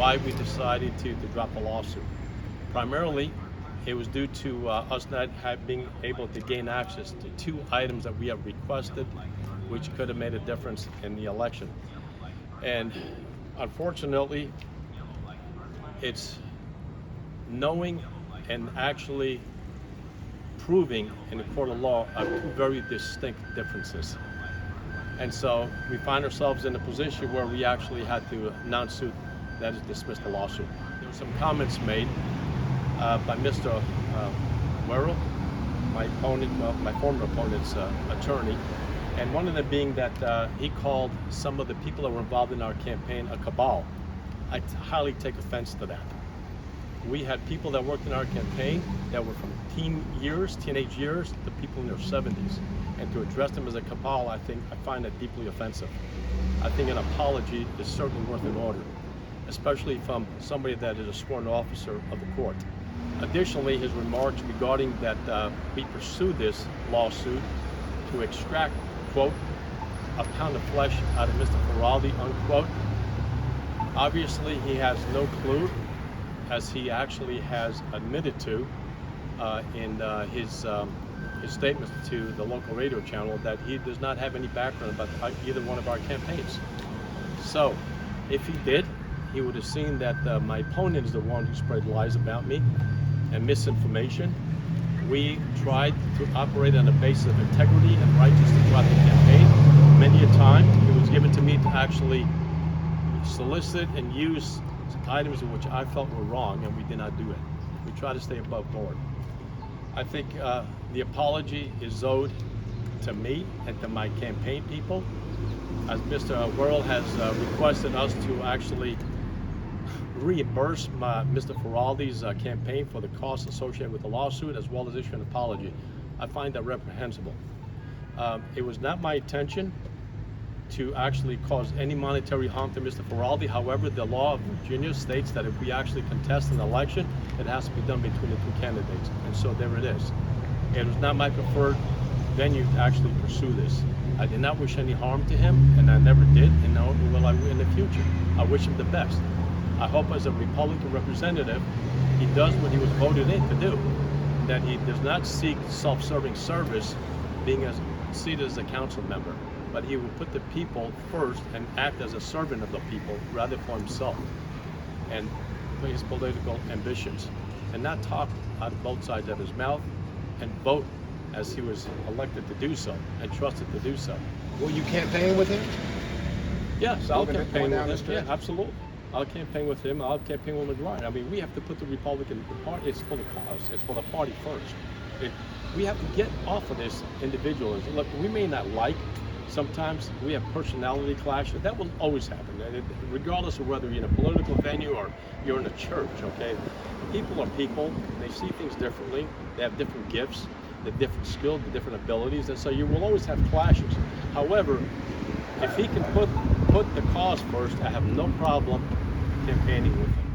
why we decided to drop the lawsuit. Primarily, it was due to us not being able to gain access to two items that we have requested, which could have made a difference in the election. And unfortunately, it's knowing and actually proving in the court of law are two very distinct differences. And so we find ourselves in a position where we actually had to non-suit, that is, dismiss the lawsuit. There were some comments made by Mr. Werrell, my opponent, well, my former opponent's attorney, and one of them being that he called some of the people that were involved in our campaign a cabal. I highly take offense to that. We had people that worked in our campaign that were from teenage years to people in their 70s. And to address them as a cabal, I find that deeply offensive. I think an apology is certainly worth an order, especially from somebody that is a sworn officer of the court. Additionally, his remarks regarding that we pursue this lawsuit to extract, quote, a pound of flesh out of Mr. Feraldi, unquote. Obviously, he has no clue, as he actually has admitted to in his statements to the local radio channel, that he does not have any background about either one of our campaigns. So, if he did, he would have seen that my opponent is the one who spread lies about me and misinformation. We tried to operate on a basis of integrity and righteousness throughout the campaign. Many a time, it was given to me to actually solicit and use items in which I felt were wrong, and we did not do it. We try to stay above board. I think the apology is owed to me and to my campaign people, as Mr. Werrell has requested us to actually reimburse Mr. Feraldi's campaign for the costs associated with the lawsuit, as well as issue an apology. I find that reprehensible. It was not my intention to actually cause any monetary harm to Mr. Feraldi. However, the law of Virginia states that if we actually contest an election, it has to be done between the two candidates. And so there it is. It was not my preferred venue to actually pursue this. I did not wish any harm to him, and I never did, and nor will I in the future. I wish him the best. I hope as a Republican representative, he does what he was voted in to do, that he does not seek self-serving service being seated as a council member, but he will put the people first and act as a servant of the people rather for himself and his political ambitions, and not talk out of both sides of his mouth and vote as he was elected to do so and trusted to do so. Will you campaign with him? Yes, I'll campaign with him. Street? Yeah, absolutely. I'll campaign with him. I'll campaign with McGuire. I mean, we have to put the Republican Party, it's for the cause. It's for the party first. We have to get off of this individualism. Look, we may not like, sometimes we have personality clashes. That will always happen, regardless of whether you're in a political venue or you're in a church, okay? People are people. They see things differently. They have different gifts, the different skills, the different abilities, and so you will always have clashes. However, if he can put the cause first, I have no problem campaigning with him.